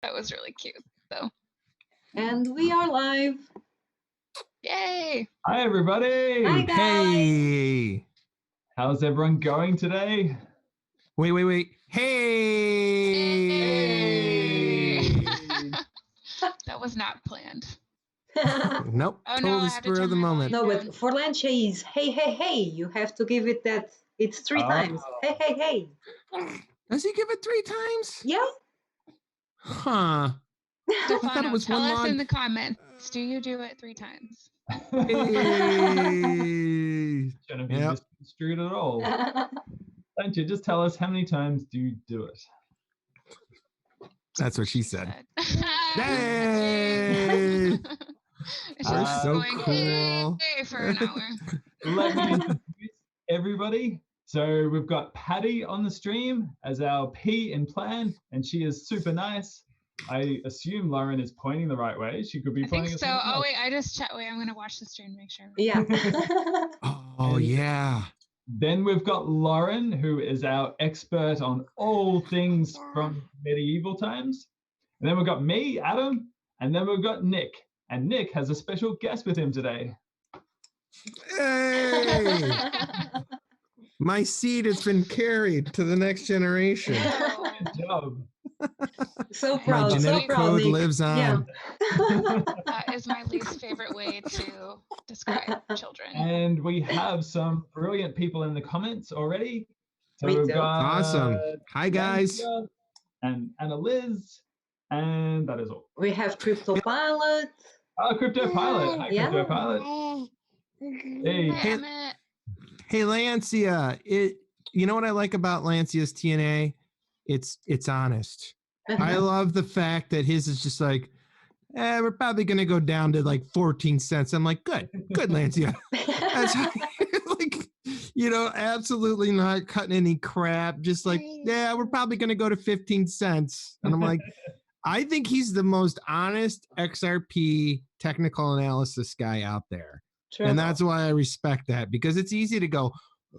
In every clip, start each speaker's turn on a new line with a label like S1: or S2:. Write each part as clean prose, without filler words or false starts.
S1: That was really cute. So.
S2: And we are live.
S1: Yay!
S3: Hi, everybody.
S2: Hi, guys.
S4: Hey.
S3: How's everyone going today?
S4: Wait. Hey.
S1: That was not planned.
S4: Nope.
S1: Oh, no, I
S4: totally
S1: have to
S4: spur
S1: turn
S4: of the
S1: my
S4: moment.
S2: No,
S1: volume
S2: but for Lancia is hey. You have to give it that. It's 3 times. Hey.
S4: Does he give it 3 times?
S2: Yeah.
S4: Huh.
S1: Stefano,
S4: I thought it was
S1: tell
S4: one
S1: us
S4: log.
S1: in the comments, do you do it 3 times?
S4: Hey.
S3: Shouldn't be
S4: Yep.
S3: misconstrued at all. Don't you just tell us how many times do you do it?
S4: That's what she said.
S1: Yay!
S4: Yay. We're
S1: She's
S4: so
S1: going,
S4: cool.
S1: "Hey," for an hour.
S3: Let me introduce everybody. So we've got Patty on the stream as our P in plan, and she is super nice. I assume Lauren is pointing the right way. She could be
S1: I think
S3: pointing.
S1: so. Oh, wait, I just checked. Wait, I'm going to watch the stream and make sure.
S2: Yeah.
S4: Oh, yeah.
S3: Then we've got Lauren, who is our expert on all things from medieval times. And then we've got me, Adam, and then we've got Nick. And Nick has a special guest with him today.
S4: Hey. My seed has been carried to the next generation.
S3: Good job.
S2: So
S4: My
S2: proud.
S4: genetic
S2: so proud,
S4: code
S2: Nick.
S4: lives on.
S2: Yeah.
S1: That is my least favorite way to describe children.
S3: And we have some brilliant people in the comments already. So
S2: Me
S3: we've
S2: too.
S3: got
S4: Awesome. Hi, guys.
S3: Lancia and Anna Liz, and that is all.
S2: We have Crypto Pilot.
S3: Oh, Crypto Pilot. Hi,
S2: Yeah.
S3: Crypto Pilot. Hey.
S1: Damn it.
S4: Hey, Lancia, you know what I like about Lancia's TNA? It's honest. I love the fact that his is just like, we're probably going to go down to like 14 cents. I'm like, good, Lancia. That's how, like, absolutely not cutting any crap. Just like, yeah, we're probably going to go to 15 cents. And I'm like, I think he's the most honest XRP technical analysis guy out there.
S2: True.
S4: And that's why I respect that, because it's easy to go,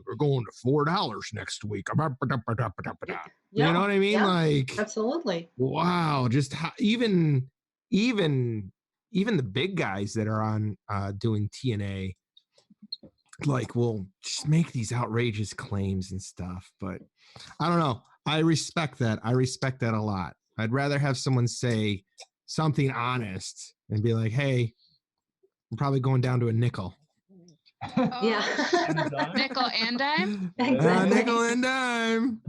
S4: we're going to $4 next week. You know what I mean?
S2: Yeah,
S4: like,
S2: absolutely.
S4: wow. Just how, even the big guys that are on doing TNA, like, will just make these outrageous claims and stuff. But I don't know. I respect that. I respect that a lot. I'd rather have someone say something honest and be like, hey, I'm probably going down to a nickel.
S1: Oh,
S2: Yeah.
S1: Nickel and dime?
S2: Exactly.
S4: Nickel and dime.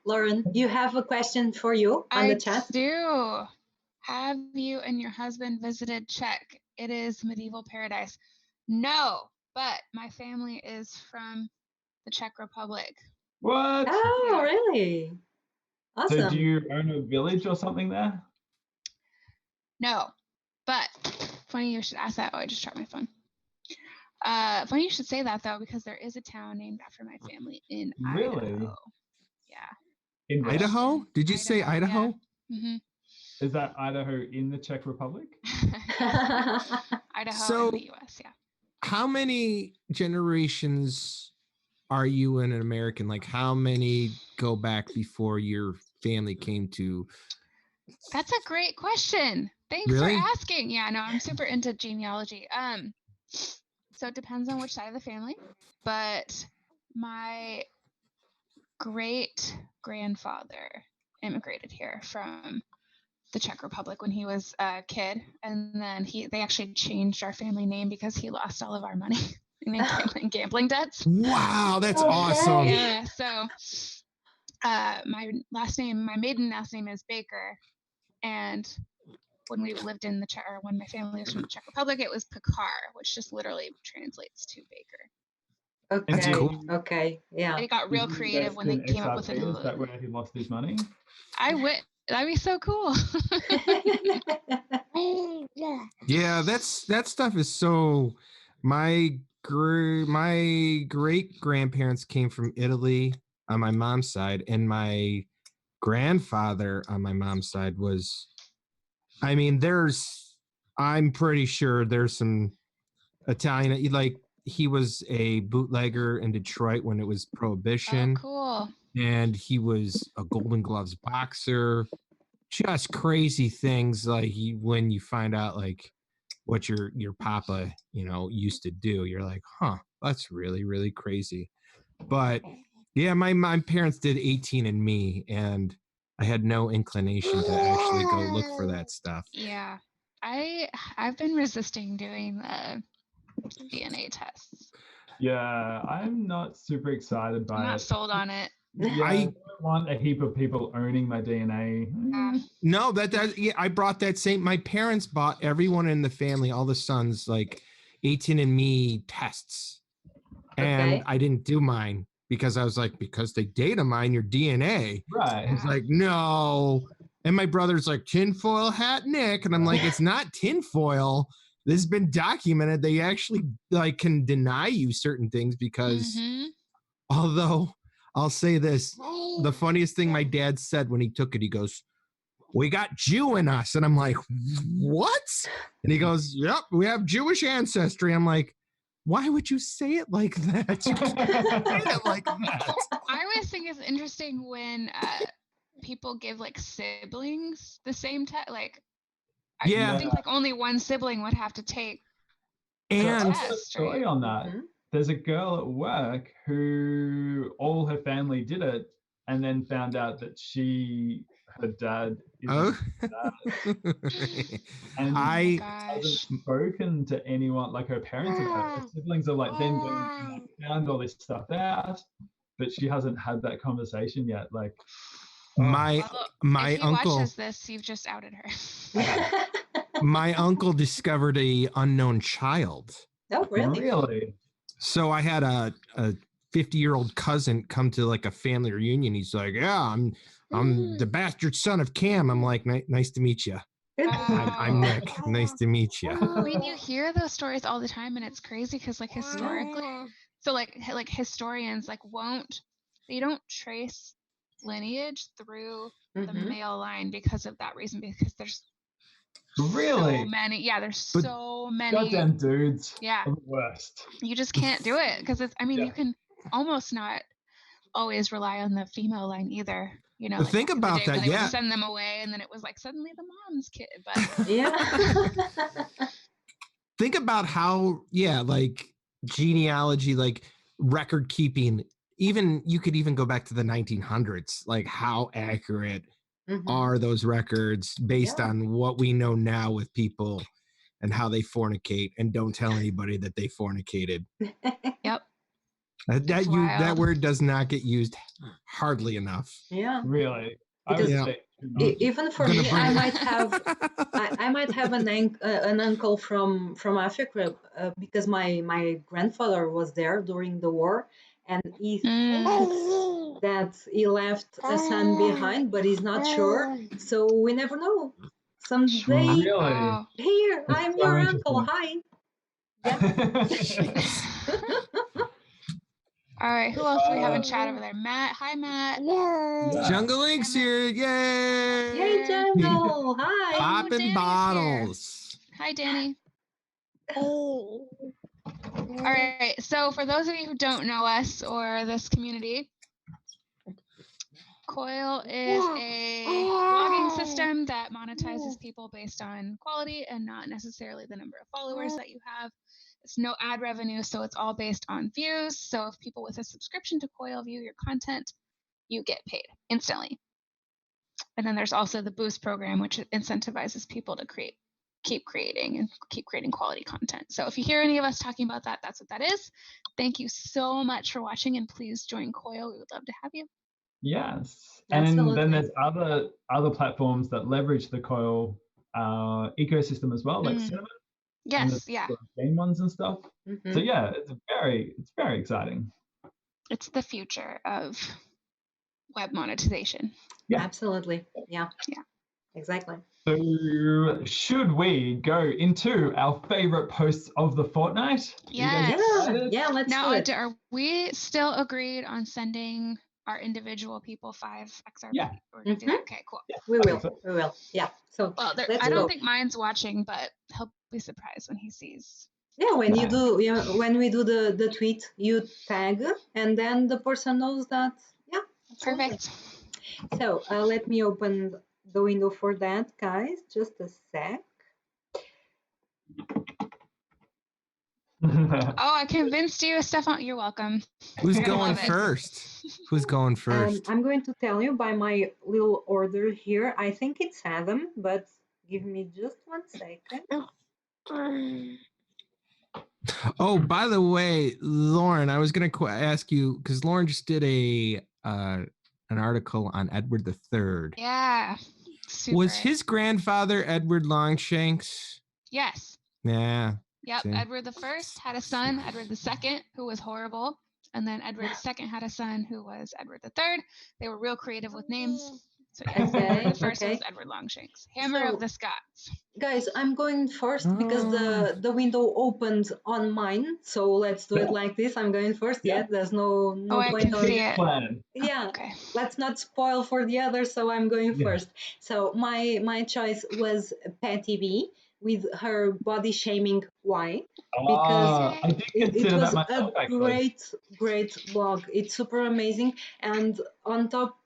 S2: Lauren, you have a question for you on the chat?
S1: I do. Have you and your husband visited Czech? It is medieval paradise. No, but my family is from the Czech Republic.
S3: What?
S2: Oh,
S1: Yeah.
S2: really? Awesome.
S3: So do you own a village or something there?
S1: No, but funny you should ask that. Oh, I just dropped my phone. Funny you should say that, though, because there is a town named after my family in
S3: Really?
S1: Idaho. Yeah.
S3: In where?
S4: Idaho? Did you say Idaho?
S1: Yeah. Mm-hmm.
S3: Is that Idaho in the Czech Republic?
S1: Idaho
S4: So-
S1: in the U.S., yeah.
S4: How many generations are you an American? Like, how many go back before your family came to?
S1: That's a great question. Thanks
S4: Really?
S1: for asking. Yeah, no, I'm super into genealogy. So it depends on which side of the family, but my great grandfather immigrated here from the Czech Republic when he was a kid, and then they actually changed our family name because he lost all of our money in gambling debts.
S4: Wow, that's
S2: Okay.
S4: awesome.
S1: Yeah, so my maiden last name is Baker, and when we lived in the Czech, or when my family was from the Czech Republic, it was Pekar, which just literally translates to baker.
S2: Okay.
S4: That's cool.
S2: Okay. Yeah.
S1: And it got real
S3: Did you
S1: creative when they
S3: invest in
S1: came up with
S3: XRP? Is that
S1: it.
S3: where he lost his money?
S1: That'd be so cool.
S4: Yeah, that stuff is so. My great grandparents came from Italy on my mom's side, and my grandfather on my mom's side was. I mean, I'm pretty sure there's some Italian, like he was a bootlegger in Detroit when it was
S1: Oh,
S4: Prohibition.
S1: cool.
S4: and he was a Golden Gloves boxer. Just crazy things like when you find out like what your papa, used to do. You're like, huh, that's really, really crazy. But yeah, my parents did 18andMe, and I had no inclination to actually go look for that stuff.
S1: Yeah. I've been resisting doing the DNA tests.
S3: Yeah, I'm not super excited
S1: I'm
S3: by
S1: not
S3: it.
S1: sold on it.
S3: Yeah,
S4: I-
S3: I don't want a heap of people owning my DNA.
S4: No, yeah, I brought that same. My parents bought everyone in the family, all the sons, like 18andMe tests, and
S2: Okay.
S4: I didn't do mine because I was like, because they data mine your DNA.
S3: Right.
S4: It's like, no. And my brother's like, tinfoil hat Nick. And I'm like, it's not tinfoil. This has been documented. They actually like can deny you certain things because although I'll say this, the funniest thing my dad said when he took it, he goes, we got Jew in us. And I'm like, what? And he goes, yep, we have Jewish ancestry. I'm like, why would you say it like that? You can't say it like that.
S1: I always think it's interesting when people give like siblings the same test. Like, I
S4: Yeah.
S1: think like only one sibling would have to take
S3: So
S1: the
S3: I've
S4: And
S3: got a
S1: test,
S3: story
S1: right?
S3: on that. There's a girl at work who all her family did it and then found out that her dad isn't and
S4: I
S3: hasn't spoken to anyone, like her parents about it. Her siblings are like then going and found all this stuff out, but she hasn't had that conversation yet. Like
S4: my
S1: Well,
S4: my
S1: if he
S4: uncle
S1: watches this, you've just outed her.
S4: my uncle discovered a unknown child.
S2: Oh, really?
S3: Really?
S4: So I had a 50-year-old cousin come to like a family reunion. He's like, yeah, I'm the bastard son of Cam. I'm like, nice to meet you. I'm Nick. Nice to meet you.
S1: I mean, you hear those stories all the time, and it's crazy because, like, historically, so like historians like they don't trace lineage through the male line because of that reason. Because there's
S3: Really?
S1: so many. Yeah, there's
S4: But
S1: so many.
S3: Goddamn dudes.
S1: Yeah,
S3: are the worst.
S1: you just can't do it because it's. I mean,
S3: Yeah.
S1: you can almost not always rely on the female line either. You know, like
S4: Think
S1: back in the
S4: about
S1: day
S4: that,
S1: when they
S4: yeah.
S1: would send them away, and then it was like suddenly the mom's kid. But
S2: Yeah.
S4: Think about how, like genealogy, like record keeping, even you could even go back to the 1900s, like how accurate are those records based on what we know now with people and how they fornicate and don't tell anybody that they fornicated.
S1: Yep.
S4: That word does not get used hardly enough.
S2: Yeah.
S3: Really?
S2: Because even for me, I might have an uncle from Africa because my grandfather was there during the war, and he thinks that he left a son behind, but he's not sure. So we never know. Someday,
S3: Really?
S2: here,
S3: That's
S2: I'm
S3: so
S2: your
S3: interesting.
S2: uncle. Hi. Yeah.
S1: All right, who else do we have in chat over there? Matt. Hi, Matt.
S4: Jungle Link's here. Yay!
S2: Hey, Jungle. Hi.
S4: Popping
S1: Danny's
S4: bottles.
S1: Hi, Danny. All right, so for those of you who don't know us or this community, Coil is a blogging system that monetizes people based on quality and not necessarily the number of followers that you have. It's no ad revenue, so it's all based on views. So if people with a subscription to Coil view your content, you get paid instantly. And then there's also the Boost program, which incentivizes people to keep creating quality content. So if you hear any of us talking about that, that's what that is. Thank you so much for watching, and please join Coil. We would love to have you.
S3: Yes.
S2: Absolutely.
S3: And then there's other platforms that leverage the Coil ecosystem as well, like Cinnamon.
S1: Yes, yeah.
S3: Game ones and stuff. So yeah, it's very exciting.
S1: It's the future of web monetization.
S3: Yeah.
S2: Absolutely. Yeah.
S1: Yeah.
S2: Exactly.
S3: So should we go into our favorite posts of the fortnight?
S1: Yes.
S2: Yeah, let's
S1: now,
S2: do it.
S1: Are we still agreed on sending our individual people 5 XRP?
S3: Yeah.
S1: Okay, cool.
S3: Yeah,
S2: We will. Yeah. So
S1: well, I don't think mine's watching, but he'll be surprised when he sees.
S2: Yeah, when we do the tweet, you tag, and then the person knows that. Yeah,
S1: Perfect.
S2: So let me open the window for that, guys. Just a sec.
S1: Oh, I convinced you, Stefan. You're welcome.
S4: Who's
S1: You're gonna
S4: going
S1: love it.
S4: first? Who's going first?
S2: I'm going to tell you by my little order here. I think it's Adam, but give me just 1 second.
S4: Oh, by the way, Lauren, I was going to ask you because Lauren just did an article on Edward III.
S1: Yeah. Super.
S4: Was his grandfather Edward Longshanks?
S1: Yes.
S4: Yeah.
S1: Yep.
S4: See?
S1: Edward I had a son, Edward II, who was horrible. And then Edward II had a son who was Edward III. They were real creative with names. So yeah, Edward I was Edward Longshanks, Hammer of the Scots.
S2: Guys, I'm going first because the window opened on mine. So let's do it like this. I'm going first. Yeah, there's no point
S1: on it.
S3: Plan.
S2: Yeah,
S1: okay.
S2: Let's not spoil for the others. So I'm going first. So my choice was Patty B with her body shaming. Why? Because
S3: I did consider
S2: it was
S3: that myself,
S2: a great blog. It's super amazing, and on top,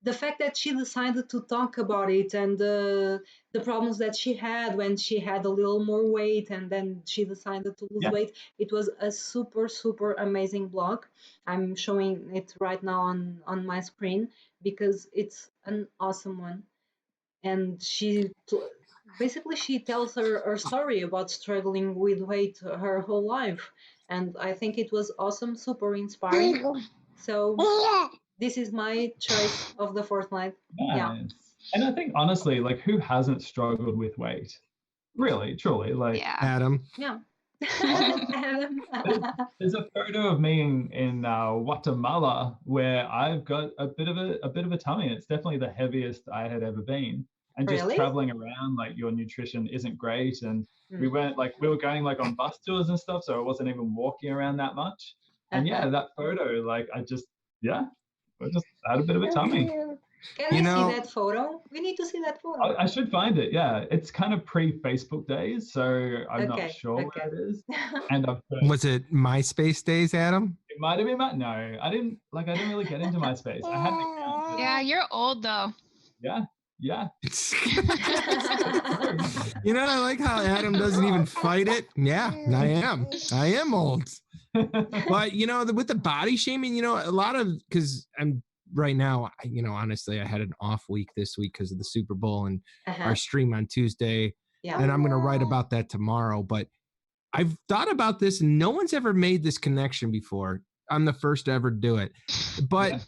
S2: the fact that she decided to talk about it and the problems that she had when she had a little more weight and then she decided to lose weight, it was a super amazing blog. I'm showing it right now on my screen because it's an awesome one. And basically she tells her story about struggling with weight her whole life, and I think it was awesome, super inspiring. So this is my choice of the fortnight.
S3: Nice. Yeah. And I think honestly, like, who hasn't struggled with weight? Really, truly, like
S4: Adam.
S2: Yeah.
S3: There's a photo of me in Guatemala where I've got a bit of a tummy. It's definitely the heaviest I had ever been. And just traveling around, like, your nutrition isn't great. And we were going like on bus tours and stuff, so I wasn't even walking around that much. And that photo, like, I just had a bit of a tummy.
S2: Can we see that photo? We need to see that photo.
S3: I should find it. Yeah, it's kind of pre-Facebook days, so I'm not sure where it is. And
S4: was it MySpace days, Adam?
S3: It might have been. No, I didn't really get into MySpace. I had an account.
S1: Yeah, you're old though.
S3: Yeah.
S4: You know, I like how Adam doesn't even fight it. Yeah, I am old. But you know, with the body shaming, you know, a lot of, because I'm right now, you know, honestly, I had an off week this week because of the Super Bowl and our stream on Tuesday, and I'm going to write about that tomorrow. But I've thought about this, and no one's ever made this connection before. I'm the first to ever do it. But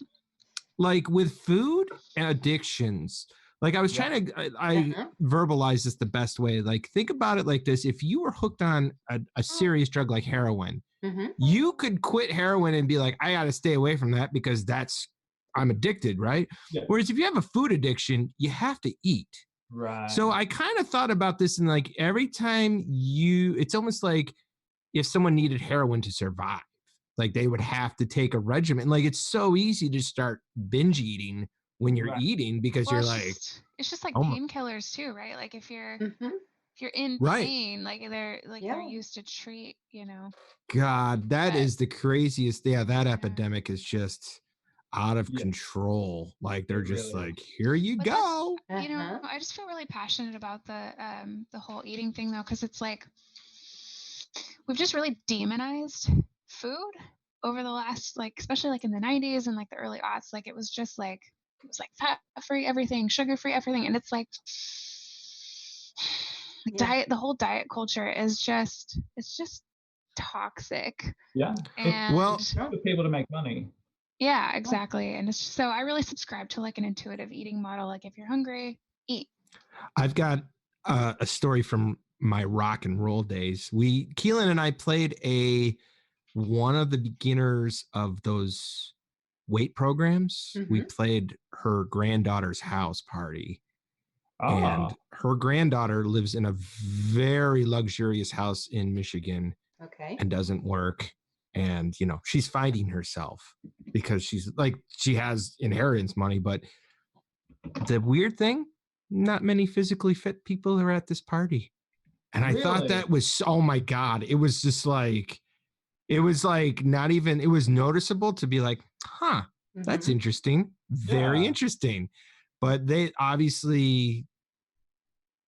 S4: like with food and addictions, like I was trying to, I verbalize this the best way. Like, think about it like this: if you were hooked on a serious drug like heroin, you could quit heroin and be like, I got to stay away from that because I'm addicted, right? Yeah. Whereas if you have a food addiction, you have to eat.
S3: Right.
S4: So I kind of thought about this, and like every time it's almost like if someone needed heroin to survive, like they would have to take a regimen. Like, it's so easy to start binge eating when you're eating because you're like,
S1: it's just like painkillers too, right? Like if you're in pain, like they're used to treat, you know.
S4: God, that is the craziest. Yeah, that epidemic is just out of control. Like they're just like, here you go.
S1: You know, I just feel really passionate about the whole eating thing though, because it's like we've just really demonized food over the last, like, especially like in the 90s and like the early aughts. Like it was fat free everything, sugar free everything, and it's like the whole diet culture is just toxic.
S3: Yeah.
S1: And
S3: for people to make money.
S1: Yeah, exactly. And it's just, so I really subscribe to like an intuitive eating model. Like if you're hungry, eat.
S4: I've got a story from my rock and roll days. Keelan and I played one of the beginners of those weight programs. We played her granddaughter's house party. And her granddaughter lives in a very luxurious house in Michigan and doesn't work. And, you know, she's fighting herself because she's like, she has inheritance money. But the weird thing, not many physically fit people are at this party. And I thought that was, oh my God, it was just like, it was like not even, it was noticeable to be like, that's interesting. very interesting. But they obviously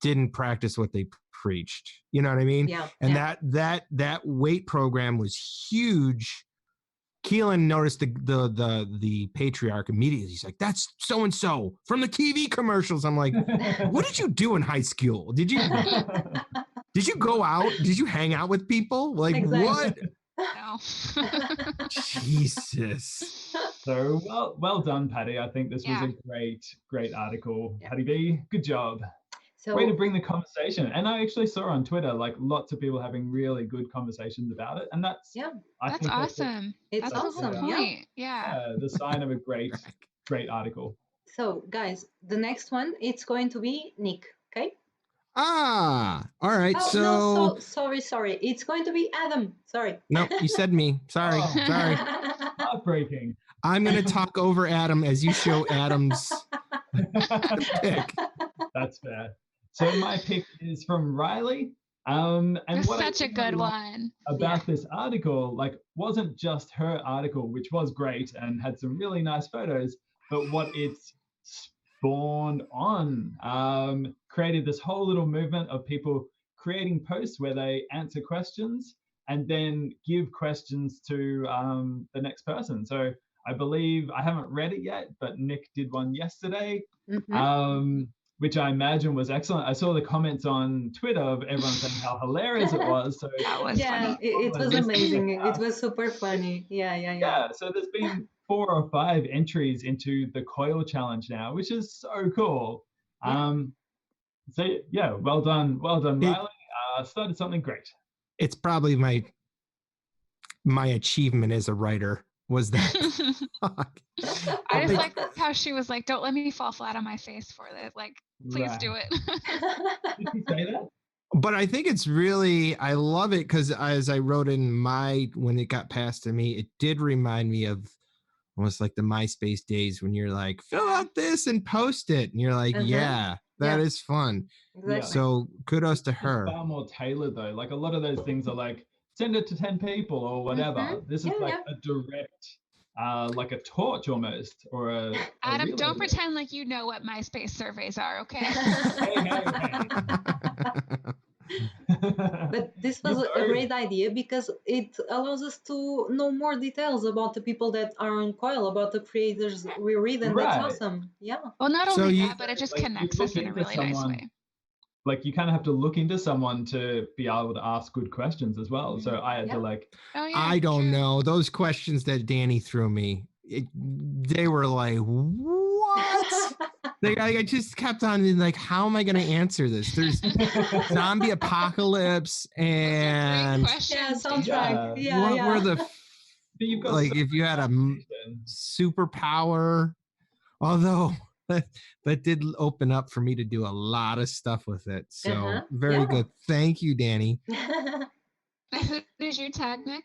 S4: didn't practice what they preached. You know what I mean?
S2: Yeah.
S4: And that weight program was huge. Keelan noticed the patriarch immediately. He's like, "That's so and so from the TV commercials." I'm like, "What did you do in high school? Did you go out? Did you hang out with people? Like what?"
S1: No.
S4: Jesus.
S3: So well done, Patty. I think this was a great article. Patty B, good job.
S2: So,
S3: way to bring the conversation. And I actually saw on Twitter like lots of people having really good conversations about it, and that's
S1: that's awesome.
S2: It's
S1: that's
S2: awesome.
S1: The point. Yeah.
S3: The sign of a great article.
S2: So guys, the next one it's going to be Nick. Okay.
S4: All right.
S2: Oh, no, sorry. It's going to be Adam. Sorry.
S4: No, you said me. Sorry. Sorry.
S3: Heartbreaking.
S4: I'm going to talk over Adam as you show Adam's pick.
S3: That's fair. So my pick is from Riley. And what
S1: such a good one
S3: about this article, like, wasn't just her article, which was great and had some really nice photos, but what it's spawned on, created this whole little movement of people creating posts where they answer questions and then give questions to the next person. So I believe, I haven't read it yet, but Nick did one yesterday, which I imagine was excellent. I saw the comments on Twitter of everyone saying how hilarious it was. So
S1: that was funny.
S2: It was amazing. It was super funny. Yeah.
S3: So there's been 4 or 5 entries into the Coil Challenge now, which is so cool. So yeah, well done, Riley. Started something great.
S4: It's probably my achievement as a writer was that.
S1: I just like how she was like, "Don't let me fall flat on my face for this. Like, please do it."
S3: Did you say that?
S4: But I think it's really, I love it because as I wrote in when it got passed to me, it did remind me of almost like the MySpace days when you're like, fill out this and post it. And you're like, that is fun.
S2: Exactly.
S4: So kudos to her.
S3: It's far more tailored though. Like a lot of those things are like, send it to 10 people or whatever. This is like a direct, like a torch almost, or a
S1: Adam, don't pretend like you know what MySpace surveys are, okay?
S3: Hey.
S2: But this was a great idea because it allows us to know more details about the people that are on Coil, about the creators we read, and that's awesome. Yeah.
S1: Well, not only that, but it just connects us in a really nice way.
S3: Like you kind of have to look into someone to be able to ask good questions as well. So I had to like,
S4: I don't know, those questions that Danny threw me, they were like, what? I just kept on being like, how am I going to answer this? There's zombie apocalypse and
S2: soundtrack.
S4: What were the like if you had a superpower? Although that did open up for me to do a lot of stuff with it. So very good. Thank you, Danny.
S1: Who did you tag, Nick?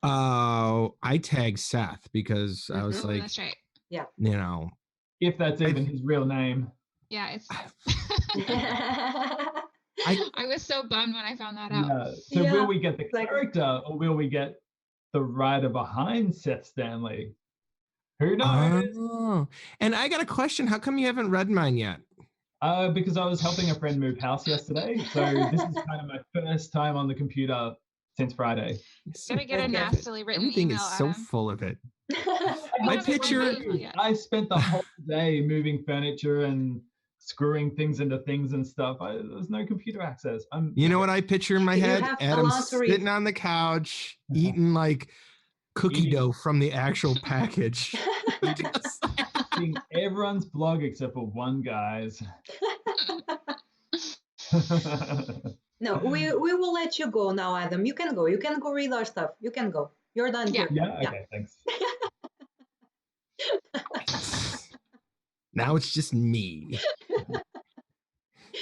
S4: I tagged Seth because I was like,
S1: that's right.
S2: Yeah.
S4: You know,
S3: if that's even his real name.
S1: Yeah, it's. I was so bummed when I found that out.
S3: So will we get the character or will we get the writer behind Seth Stanley? Who knows?
S4: And I got a question. How come you haven't read mine yet?
S3: Because I was helping a friend move house yesterday. So this is kind of my first time on the computer since Friday.
S1: Gotta get a nastily written
S4: Everything
S1: email.
S4: is so full of it. My picture.
S3: I spent the whole day moving furniture and screwing things into things and stuff. There's no computer access.
S4: You know what I picture in my head? Adam sitting on the couch, eating like cookie dough from the actual package.
S3: Reading everyone's blog except for one guy's.
S2: No, we will let you go now, Adam. You can go. You can go read our stuff. You can go. You're done here.
S3: Yeah, okay, thanks.
S4: Now it's just me.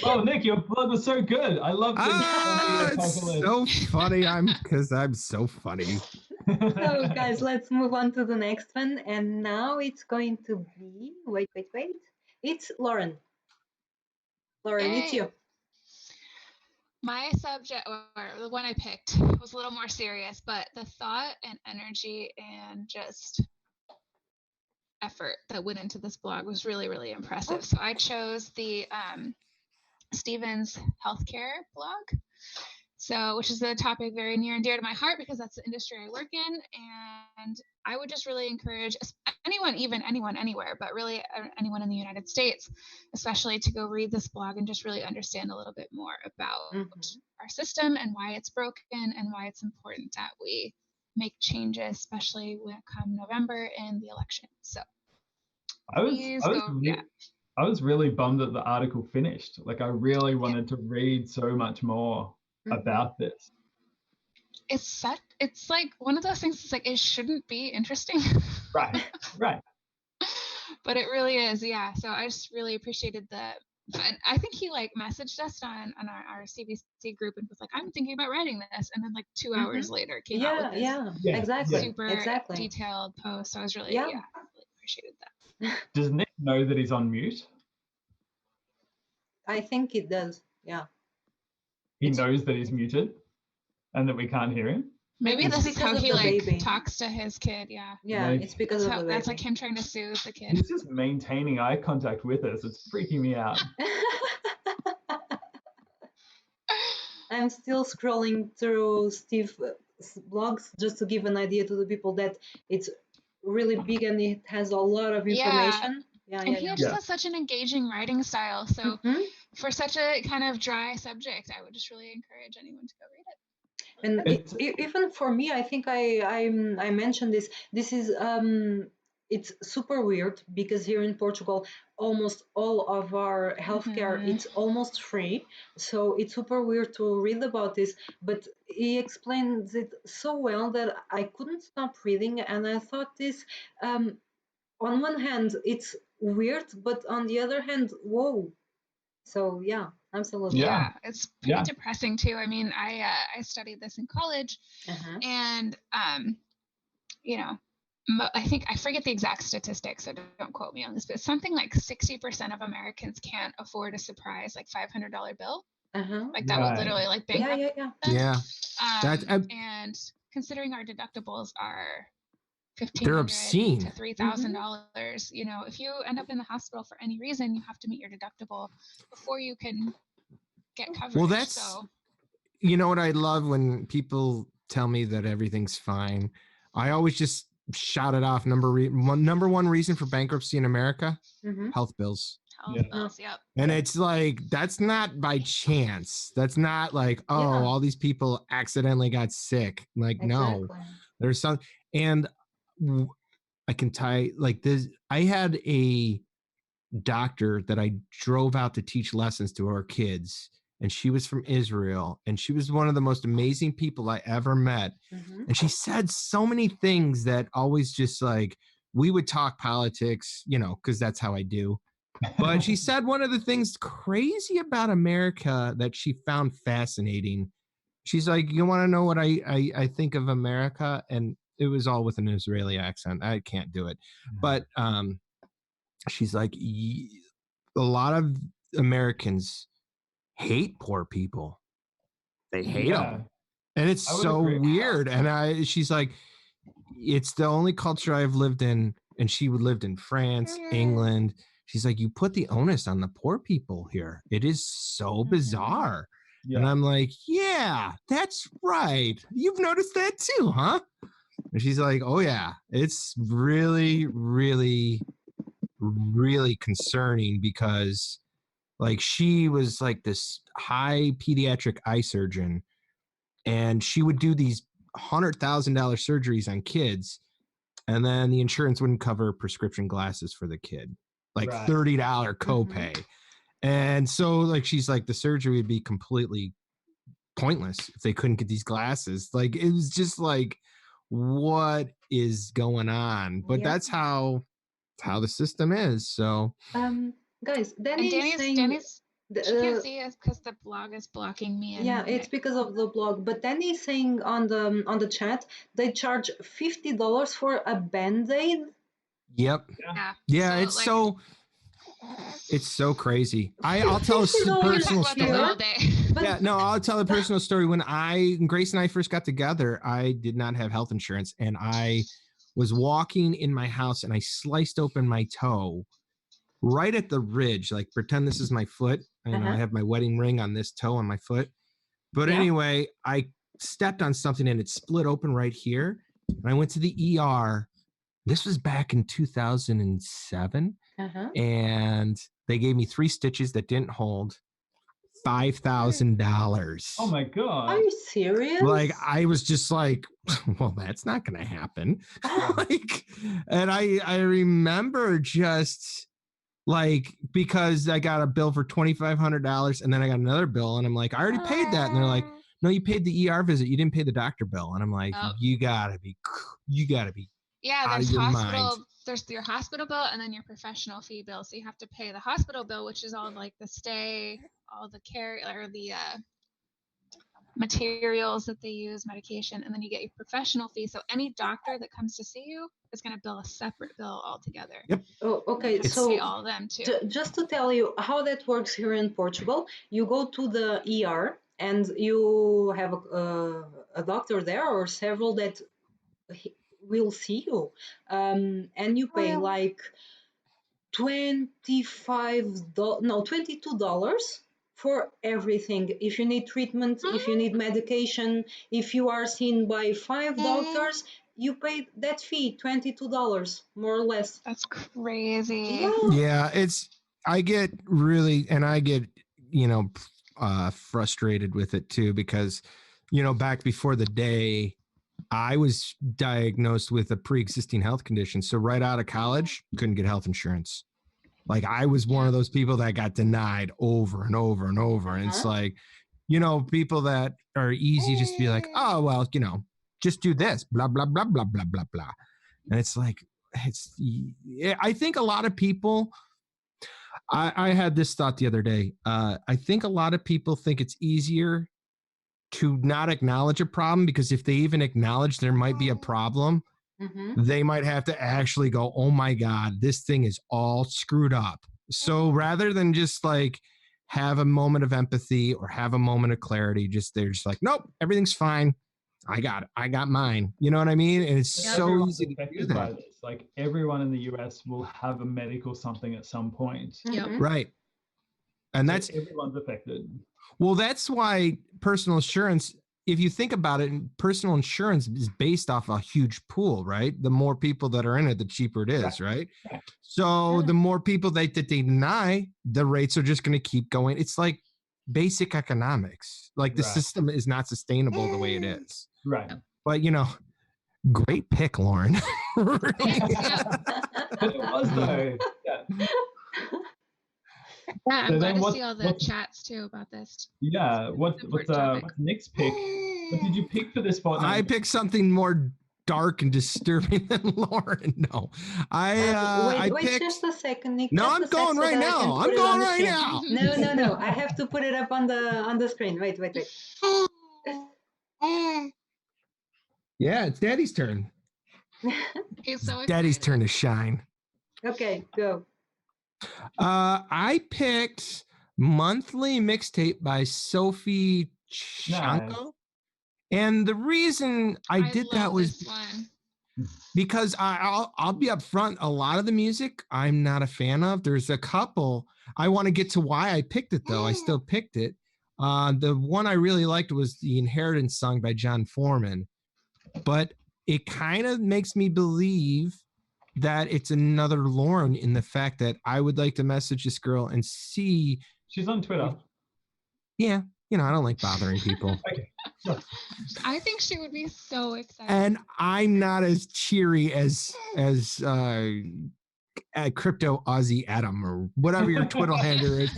S3: Oh, Nick, your blog was so good. I love it.
S4: It's so funny. Because I'm so funny.
S2: So, guys, let's move on to the next one. And now it's going to be, wait. It's Lauren. Lauren, it's you.
S1: My subject, or the one I picked, was a little more serious, but the thought and energy and just effort that went into this blog was really, really impressive. So I chose the Stevens Healthcare blog. So, which is a topic very near and dear to my heart because that's the industry I work in. And I would just really encourage anyone, anywhere, but really anyone in the United States, especially to go read this blog and just really understand a little bit more about our system and why it's broken and why it's important that we make changes, especially when it comes November and the election. So
S3: I was really bummed that the article finished. Like I really wanted to read so much more about this.
S1: It's like one of those things. It's like it shouldn't be interesting.
S3: Right.
S1: But it really is, yeah. So I just really appreciated and I think he like messaged us on our CBC group and was like, I'm thinking about writing this, and then like 2 hours later came out with this
S2: exactly
S1: super detailed post. So I was really really appreciated that.
S3: Does Nick know that he's on mute?
S2: I think it does. Yeah.
S3: He knows that he's muted and that we can't hear him.
S1: Maybe this is how he like talks to his kid. Yeah.
S2: Yeah, it's because of the baby.
S1: That's like him trying to soothe the kid.
S3: He's just maintaining eye contact with us. It's freaking me out.
S2: I'm still scrolling through Steve's blogs just to give an idea to the people that it's really big and it has a lot of information.
S1: And he just has such an engaging writing style. So for such a kind of dry subject, I would just really encourage anyone to go read it.
S2: And even for me, I think I mentioned this. This is it's super weird because here in Portugal, almost all of our healthcare it's almost free. So it's super weird to read about this. But he explains it so well that I couldn't stop reading, and I thought this. On one hand, it's weird, but on the other hand, whoa. So yeah, absolutely.
S1: Yeah, it's pretty depressing too. I mean, I studied this in college, and you know, I think I forget the exact statistics, so don't quote me on this, but something like 60% of Americans can't afford a surprise like $500 bill. Like that would literally like bankrupt them.
S4: Yeah.
S1: And considering our deductibles are
S4: they're obscene
S1: to $3,000. You know, if you end up in the hospital for any reason, you have to meet your deductible before you can get coverage.
S4: Well, that's you know what I love when people tell me that everything's fine. I always just shout it off. Number one reason for bankruptcy in America: health bills.
S1: Bills, yep.
S4: And it's like that's not by chance. That's not like all these people accidentally got sick. Like no, there's some and. I can tie like this. I had a doctor that I drove out to teach lessons to our kids, and she was from Israel, and she was one of the most amazing people I ever met. And she said so many things that always just like we would talk politics, you know, because that's how I do. But she said one of the things crazy about America that she found fascinating. She's like, you want to know what I think of America? And it was all with an Israeli accent. I can't do it. But she's like, a lot of Americans hate poor people. They hate them. And it's so weird. And she's like, it's the only culture I've lived in. And she lived in France, England. She's like, you put the onus on the poor people here. It is so bizarre. And I'm like, yeah, that's right. You've noticed that too, huh? And she's like, oh, yeah, it's really, really, really concerning because like she was like this high pediatric eye surgeon and she would do these $100,000 surgeries on kids. And then the insurance wouldn't cover prescription glasses for the kid, like $30 copay. And so like she's like the surgery would be completely pointless if they couldn't get these glasses. Like it was just like, what is going on? But that's how the system is. So
S2: guys, Danny's
S1: she can't see us because the blog is blocking me.
S2: It's because of the blog. But Danny's saying on the chat they charge $50 for a band-aid.
S4: Yep. Yeah, so it's so crazy. I'll tell a personal story. I'll tell a personal story. When Grace and I first got together, I did not have health insurance, and I was walking in my house and I sliced open my toe right at the ridge. Like, pretend this is my foot. I have my wedding ring on this toe on my foot. But anyway, I stepped on something and it split open right here. And I went to the ER. This was back in 2007. And they gave me 3 stitches that didn't hold. $5,000.
S3: Oh my God.
S2: Are you serious?
S4: Like, I was just like, well, that's not going to happen. Like, and I remember just like, because I got a bill for $2,500 and then I got another bill and I'm like, I already paid that. And they're like, no, you paid the ER visit. You didn't pay the doctor bill. And I'm like, you gotta be
S1: yeah, there's hospital, there's your hospital bill and then your professional fee bill. So you have to pay the hospital bill, which is all like the stay, all the care, or the materials that they use, medication, and then you get your professional fee. So any doctor that comes to see you is going to bill a separate bill altogether.
S4: Yep.
S2: Oh, okay.
S1: So pay all of them too.
S2: Just to tell you how that works here in Portugal, you go to the ER and you have a doctor there or several that will see you, and you pay like $22 for everything. If you need treatment, if you need medication, if you are seen by 5 doctors, you pay that fee, $22, more or less.
S1: That's crazy.
S4: Yeah, I get frustrated with it too, because, back before the day, I was diagnosed with a pre-existing health condition. So right out of college, couldn't get health insurance. Like, I was one of those people that got denied over and over and over. And it's like, people that are easy just to be like, oh, well, just do this, blah, blah, blah, blah, blah, blah, blah. And it's like, I think a lot of people, I had this thought the other day. I think a lot of people think it's easier to not acknowledge a problem, because if they even acknowledge there might be a problem, they might have to actually go, oh my God, this thing is all screwed up. So rather than just like have a moment of empathy or have a moment of clarity, they're just like, nope, everything's fine. I got it. I got mine. You know what I mean? And it's so easy to do that.
S3: Like, everyone in the US will have a medical something at some point.
S4: Right. And
S3: so everyone's affected.
S4: Well, that's why personal insurance, if you think about it, personal insurance is based off a huge pool, right? The more people that are in it, the cheaper it is, right? So the more people that they deny, the rates are just going to keep going. It's like basic economics. Like, the system is not sustainable the way it is.
S3: Right.
S4: But, great pick, Lauren.
S3: But it was, though. Yeah.
S1: Yeah, I'm glad to see all the chats too about this.
S3: Yeah, what's Nick's pick? What did you pick for this spot?
S4: I picked something more dark and disturbing than Lauren. No, I picked...
S2: just a second, Nick.
S4: No, I'm going right now. I'm going right now.
S2: No. I have to put it up on the screen. Wait.
S4: Yeah, it's Daddy's turn.
S1: He's so excited.
S4: Daddy's turn to shine.
S2: Okay, go.
S4: I picked Monthly Mixtape by Sophie Chanko.
S3: Nice.
S4: And the reason I did that was because I'll be upfront. A lot of the music I'm not a fan of. There's a couple. I want to get to why I picked it, though. I still picked it. The one I really liked was the Inheritance song by John Foreman. But it kind of makes me believe that it's another Lauren, in the fact that I would like to message this girl and see.
S3: She's on Twitter.
S4: Yeah. I don't like bothering people.
S3: Okay. Sure.
S1: I think she would be so excited.
S4: And I'm not as cheery as Crypto Aussie Adam or whatever your Twitter handle is.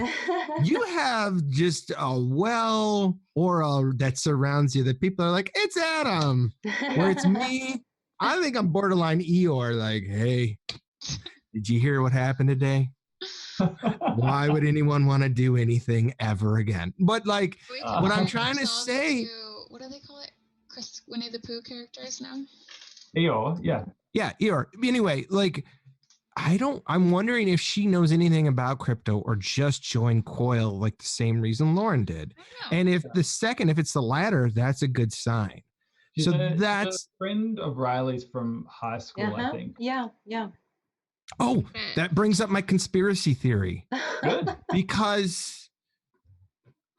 S4: You have just a well aura that surrounds you that people are like, it's Adam. Where it's me, I think I'm borderline Eeyore. Like, hey, did you hear what happened today? Why would anyone want to do anything ever again? But like, what I'm trying to say,
S1: what do they call it? Winnie the Pooh characters now?
S3: Eeyore, yeah.
S4: Yeah, Eeyore. Anyway, like, I'm wondering if she knows anything about crypto or just joined Coil like the same reason Lauren did. And if it's the latter, that's a good sign.
S3: She's a friend of Riley's from high school, I think.
S2: Yeah.
S4: Oh, that brings up my conspiracy theory.
S3: Good.
S4: Because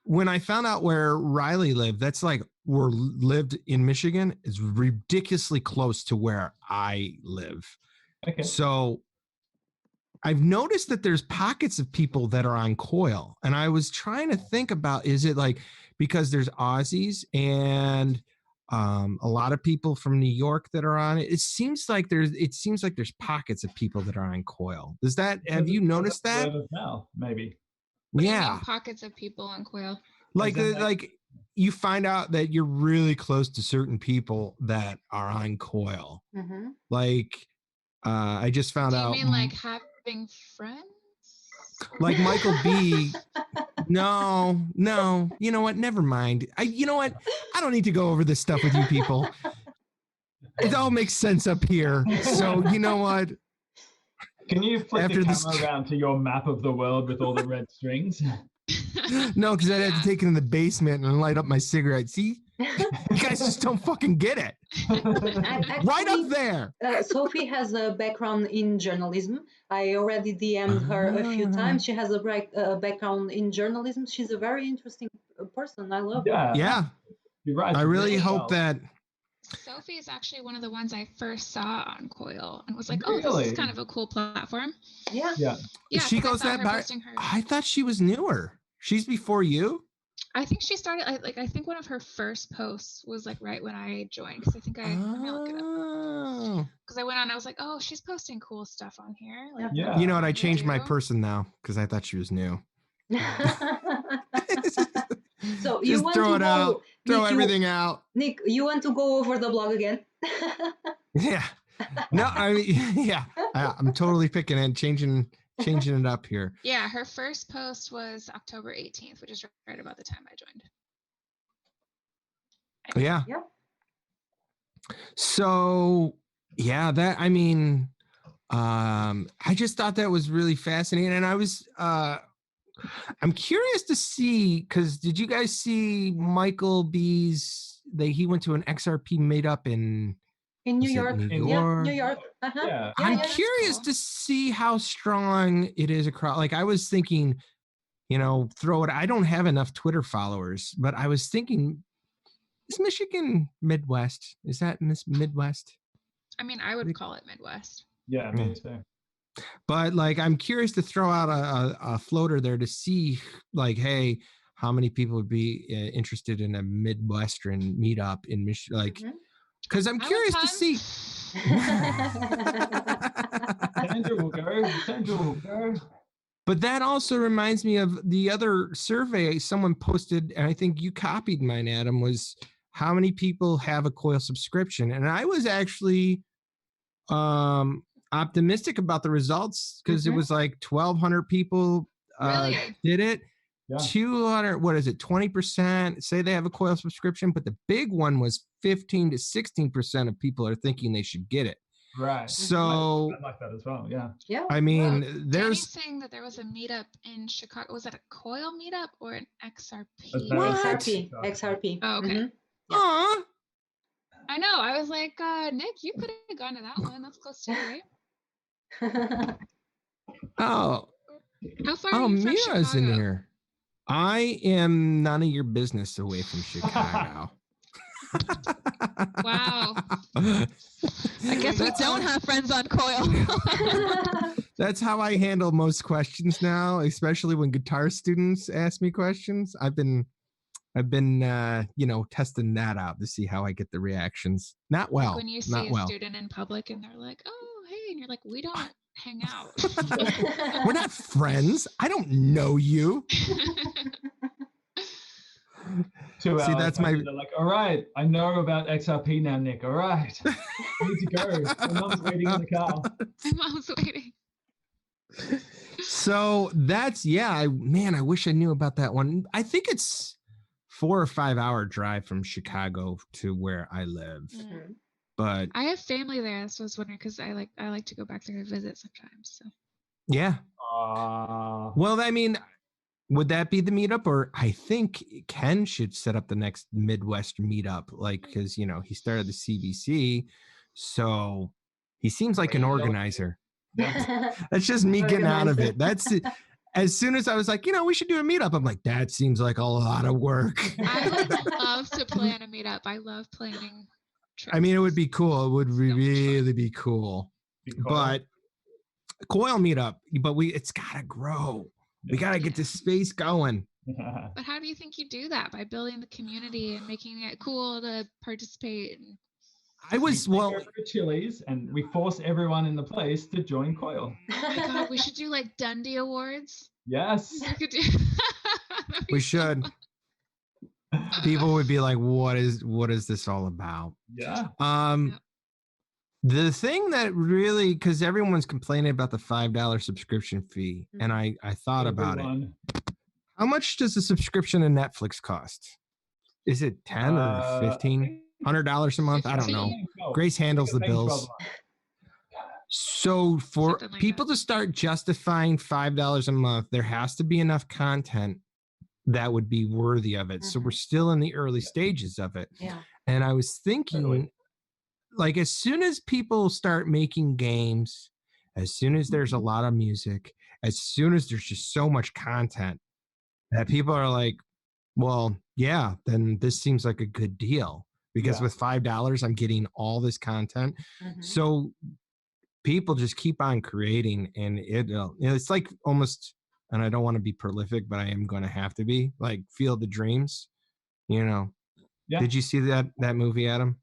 S4: when I found out where Riley lived, that's like lived in Michigan is ridiculously close to where I live.
S3: Okay.
S4: So I've noticed that there's pockets of people that are on Coil, and I was trying to think about, is it like because there's Aussies and a lot of people from New York that are on it? It seems like there's pockets of people that are on Coil. Have you noticed that?
S3: Now, maybe.
S1: What do you mean, pockets of people on Coil?
S4: Like you find out that you're really close to certain people that are on Coil.
S2: Mm-hmm.
S4: Like I just found out.
S1: Do you mean like having friends?
S4: Like Michael B. No. You know what? Never mind. You know what? I don't need to go over this stuff with you people. It all makes sense up here. So you know what?
S3: Can you flip the camera around to your map of the world with all the red strings?
S4: No, because I'd have to take it in the basement and light up my cigarette. See? You guys just don't fucking get it. Actually, right up there.
S2: Sophie has a background in journalism. I already DM'd her a few times. She has a background in journalism. She's a very interesting person. I love her.
S4: Yeah.
S3: You're right.
S4: I really hope that.
S1: Sophie is actually one of the ones I first saw on Coil and was like, oh, this is kind of a cool platform.
S2: Yeah.
S4: She goes that far. I thought she was newer. She's before you?
S1: I think she started, I think one of her first posts was like right when I joined, because I think I'm going to look it up. Because I went on, I was like, oh, she's posting cool stuff on here. Like,
S4: yeah. You know what? I changed my person now because I thought she was new.
S2: So
S4: you want throw to it out, throw Nick, everything out.
S2: Nick, you want to go over the blog again?
S4: Yeah. No, I mean, yeah. I'm totally picking and changing it up here.
S1: Yeah, her first post was October 18th, which is right about the time I joined.
S4: Yeah. So, yeah, I just thought that was really fascinating. And I was, I'm curious to see, because did you guys see Michael B's, he went to an XRP meetup in
S2: New York.
S4: New York.
S2: New York. Uh-huh.
S4: I'm curious to see how strong it is across. Like I was thinking, throw it. I don't have enough Twitter followers, but I was thinking, is Michigan Midwest? Is that Midwest?
S1: I mean, I would call it Midwest.
S3: Yeah, me too.
S4: But like, I'm curious to throw out a floater there to see, like, hey, how many people would be interested in a Midwestern meetup in Michigan? Like, because I'm curious to see.
S3: Sandra will go.
S4: But that also reminds me of the other survey someone posted, and I think you copied mine, Adam, was how many people have a Coil subscription? And I was actually optimistic about the results because it was like 1,200 people did it. Yeah. 200, what is it? 20% say they have a Coil subscription, but the big one was 15 to 16% of people are thinking they should get it.
S3: Right.
S4: So
S3: I like that as well. Yeah.
S2: Yeah.
S4: I mean,
S1: Danny's saying that there was a meetup in Chicago. Was that a Coil meetup or an XRP?
S4: What?
S2: XRP.
S1: Oh, okay.
S2: Mm-hmm.
S4: Yeah.
S1: I know. I was like, Nick, you could have gone to that one. That's close to you, right?
S4: Oh.
S1: How far are you from
S4: Mira's
S1: Chicago?
S4: in here. I am none of your business away from Chicago.
S1: Wow. I guess we don't have friends on Coil.
S4: That's how I handle most questions now, especially when guitar students ask me questions. I've been testing that out to see how I get the reactions. Not well.
S1: Like when you see a student in public and they're like, "Oh, hey," and you're like, "We don't hang out.
S4: We're not friends. I don't know you."
S3: See, that's my. Like, all right, I know about XRP now, Nick. All right, I need to go. My mom's waiting in the car.
S1: My mom's waiting.
S4: So that's I wish I knew about that one. I think it's 4 or 5 hour drive from Chicago to where I live.
S1: Mm-hmm.
S4: But
S1: I have family there, so I was wondering because I like to go back there to visit sometimes. So
S4: yeah. Well, I mean, would that be the meetup? Or I think Ken should set up the next Midwest meetup, like, because, he started the CBC. So he seems like an organizer. That's just me getting out of it. That's it. As soon as I was like, we should do a meetup, I'm like, that seems like a lot of work.
S1: I would love to plan a meetup. I love planning trips.
S4: I mean, it would be cool. It would really be cool. But Coil meetup, but it's gotta grow. We gotta get this space going.
S1: But how do you think you do that? By building the community and making it cool to participate?
S3: We Chili's, and we force everyone in the place to join Coil.
S1: Oh my God, we should do like Dundee Awards.
S3: Yes.
S4: We should. People would be like, what is this all about?
S3: Yeah.
S4: The thing that really, because everyone's complaining about the $5 subscription fee, and I thought about it. How much does a subscription to Netflix cost? Is it 10 or 15? $100 a month? I don't know. Grace handles the bills. So for people to start justifying $5 a month, there has to be enough content that would be worthy of it. So we're still in the early stages of it.
S2: Yeah.
S4: And I was thinking, like, as soon as people start making games, as soon as there's a lot of music, as soon as there's just so much content that people are like, well, yeah, then this seems like a good deal. Because with $5, I'm getting all this content. So people just keep on creating, and it's like almost, and I don't want to be prolific, but I am going to have to be, like Field of Dreams, Yeah. Did you see that movie, Adam?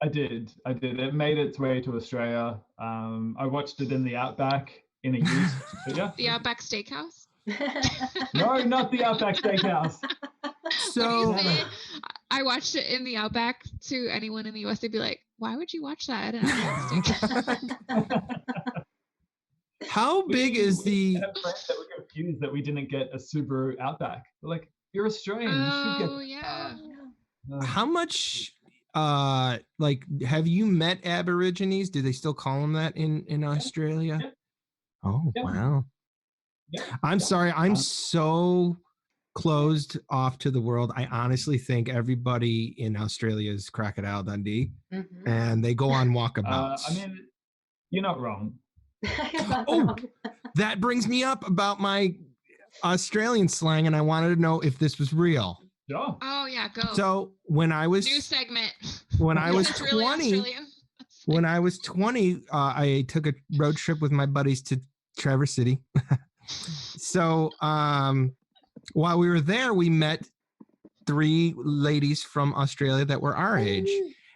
S3: I did. It made its way to Australia. I watched it in the Outback in a use.
S1: The Outback Steakhouse?
S3: No, not the Outback Steakhouse.
S4: So
S1: I watched it in the Outback. To anyone in the US, they'd be like, why would you watch that at an Outback Steakhouse?
S4: How big is the...
S3: We have friends that were confused that we didn't get a Subaru Outback. They're like, you're Australian. You should get...
S1: yeah.
S4: How much... have you met Aborigines? Do they still call them that in Australia?
S3: Yeah.
S4: Oh,
S3: yeah.
S4: Wow.
S3: Yeah.
S4: I'm sorry. I'm so closed off to the world. I honestly think everybody in Australia is Crocodile Dundee, and they go on walkabouts.
S3: I mean, you're not wrong.
S4: That brings me up about my Australian slang, and I wanted to know if this was real.
S3: Sure.
S1: Oh yeah, go.
S4: So when I was
S1: new segment.
S4: When I was
S1: It's
S4: 20,
S1: really
S4: when I was 20, I took a road trip with my buddies to Traverse City. So while we were there, we met 3 ladies from Australia that were our age,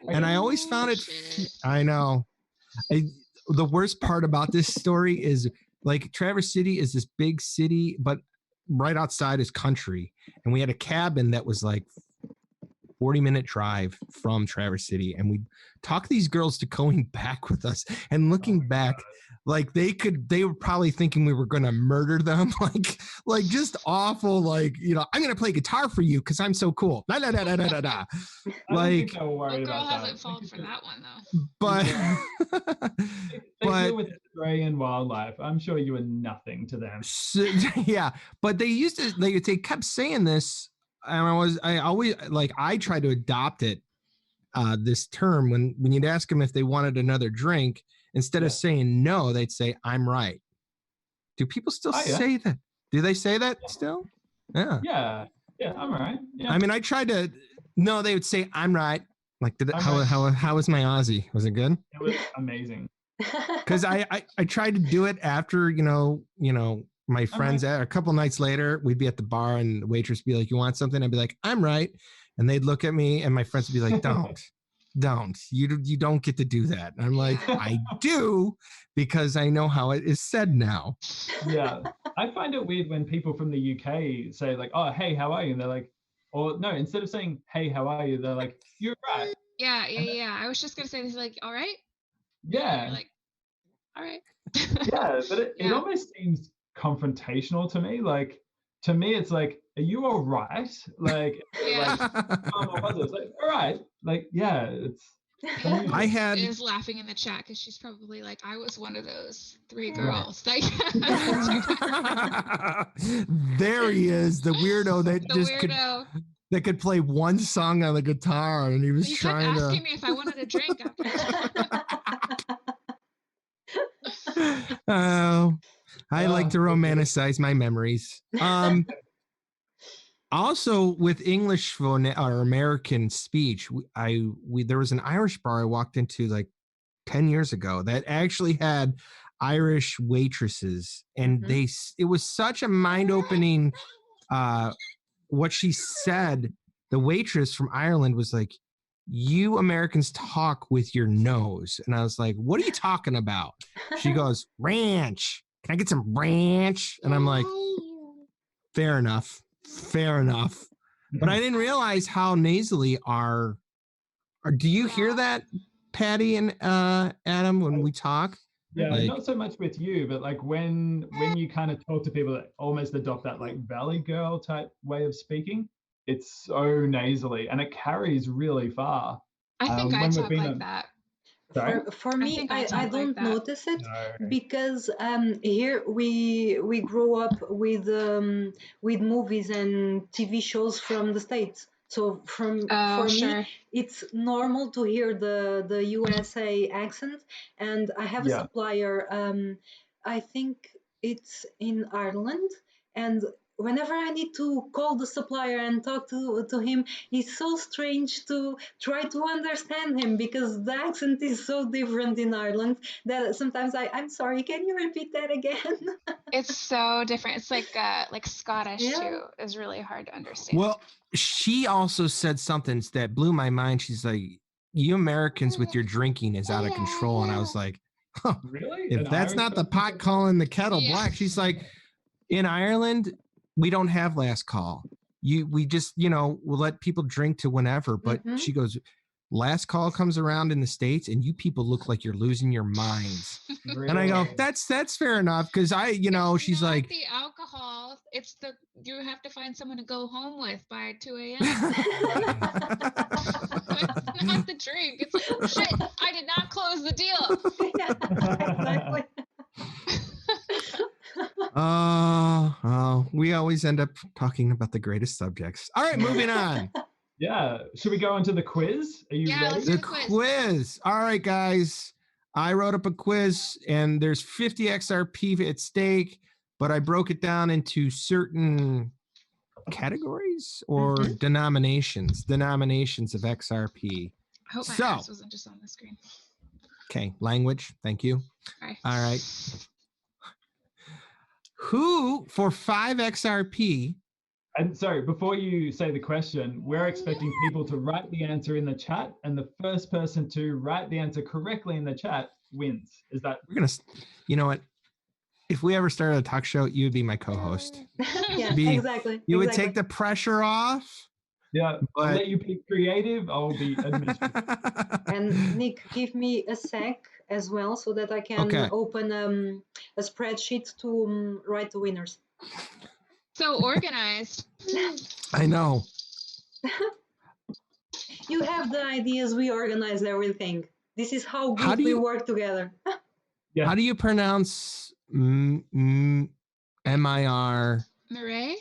S4: and I always found it. I know. The worst part about this story is, like, Traverse City is this big city, but right outside is country, and we had a cabin that was like 40-minute drive from Traverse City, and we talked these girls to going back with us. And looking back, like, they were probably thinking we were gonna murder them, like just awful, like, I'm gonna play guitar for you because I'm so cool. Da, da, da, da, da, da. Like,
S1: what girl hasn't fallen for that one though?
S4: But
S3: they deal with Australian wildlife. I'm sure you were nothing to them.
S4: So, yeah, but they kept saying this, and I always, like, I try to adopt it, this term, when you'd ask them if they wanted another drink, instead of saying no, they'd say, I'm right. Do people still say that? Do they say that still? Yeah.
S3: Yeah, I'm right. Yeah.
S4: I mean, I tried to, no, they would say, I'm right. Like, how was my Aussie? Was it good?
S3: It was amazing.
S4: Because I tried to do it after, my friends, a couple nights later, we'd be at the bar and the waitress would be like, you want something? I'd be like, I'm right. And they'd look at me and my friends would be like, don't, you don't get to do that. And I'm like, I do, because I know how it is said now.
S3: Yeah. I find it weird when people from the UK say, like, oh, hey, how are you? And they're like, or no, instead of saying, hey, how are you? They're like, you're right.
S1: Yeah. I was just going to say this, like, all right.
S3: Yeah.
S1: Like, all right.
S3: Yeah, but it almost seems confrontational to me. Like, to me, it's like, are you all right? Like,
S1: Yeah.
S3: it's like, all right. Like, yeah, it's
S4: I had
S1: is laughing in the chat because she's probably like, I was one of those 3
S3: Right.
S1: girls. That
S4: there he is, the weirdo that
S1: the
S4: just
S1: weirdo.
S4: could play one song on the guitar, and he was
S1: He kept
S4: trying
S1: asking
S4: to.
S1: me if I wanted a drink after.
S4: Oh, I like to romanticize my memories. Also, with English or American speech, there was an Irish bar I walked into like 10 years ago that actually had Irish waitresses, and it was such a mind-opening what she said. The waitress from Ireland was like, you Americans talk with your nose. And I was like, what are you talking about? She goes, ranch. Can I get some ranch? And I'm like, fair enough. But I didn't realize how nasally do you hear that, Patty and Adam, when we talk?
S3: Yeah,
S4: like,
S3: not so much with you, but like when you kind of talk to people that almost adopt that like Valley Girl type way of speaking, it's so nasally and it carries really far.
S1: I think I talk like that.
S2: For me, I don't notice it because here we grew up with movies and TV shows from the States. So for me, it's normal to hear the USA accent. And I have a supplier. I think it's in Ireland, and whenever I need to call the supplier and talk to him, it's so strange to try to understand him because the accent is so different in Ireland that sometimes I'm sorry, can you repeat that again?
S1: It's so different. It's like Scottish too is really hard to understand.
S4: Well, she also said something that blew my mind. She's like, you Americans with your drinking is out of control. And I was like, huh,
S3: really?
S4: If that's not the pot calling the kettle black. She's like, in Ireland, we don't have last call. We just, we'll let people drink to whenever. But she goes, last call comes around in the States and you people look like you're losing your minds. Really? And I go, that's fair enough. Cause she's like,
S1: the alcohol, it's you have to find someone to go home with by 2 a.m. It's not the drink. It's like, oh, shit, I did not close the deal.
S2: Exactly.
S4: We always end up talking about the greatest subjects. All right, moving on.
S3: Yeah. Should we go into the quiz? Are you ready?
S1: Let's do
S4: the quiz. All right, guys. I wrote up a quiz and there's 50 XRP at stake, but I broke it down into certain categories or denominations of XRP.
S1: I hope my ass wasn't just on the screen.
S4: Okay, language. Thank you. All right. Who for 5 XRP?
S3: And sorry, before you say the question, we're expecting people to write the answer in the chat, and the first person to write the answer correctly in the chat wins. Is that?
S4: We're gonna. You know what? If we ever started a talk show, you would be my co-host.
S2: Exactly.
S4: You would take the pressure off.
S3: Yeah, but I'll let you be creative. I'll be administrative.
S2: And Nick, give me a sec as well so that I can open a spreadsheet to write the winners.
S1: So organized.
S4: I know.
S2: You have the ideas, we organize everything. This is how good we work together.
S3: Yeah.
S4: How do you pronounce MIR?
S1: Murray?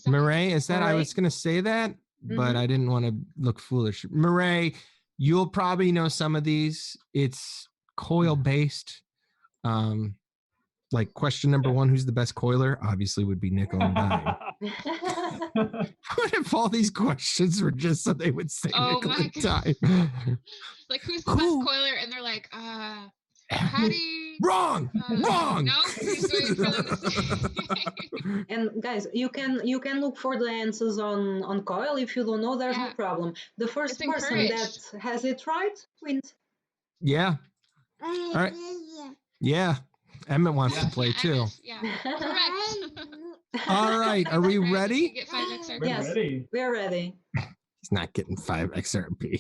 S4: Murray? Is that? I was going to say that, but I didn't want to look foolish. Murray, you'll probably know some of these. It's coil based. Like question number 1, who's the best coiler? Obviously would be NickelNDime. What if all these questions were just so they would say NickelNDime?
S1: Like who's the best coiler? And they're like, Patty.
S4: Wrong.
S1: No, he's waiting for them to say.
S2: And guys, you can look for the answers on Coil. If you don't know, there's no problem. The first person that has it right wins.
S4: Yeah. All right. Yeah. Emmett wants to play too.
S1: Correct.
S4: All right. Are we ready?
S1: Get 5 XRP.
S2: Yes, we're ready.
S4: He's not getting 5 XRP.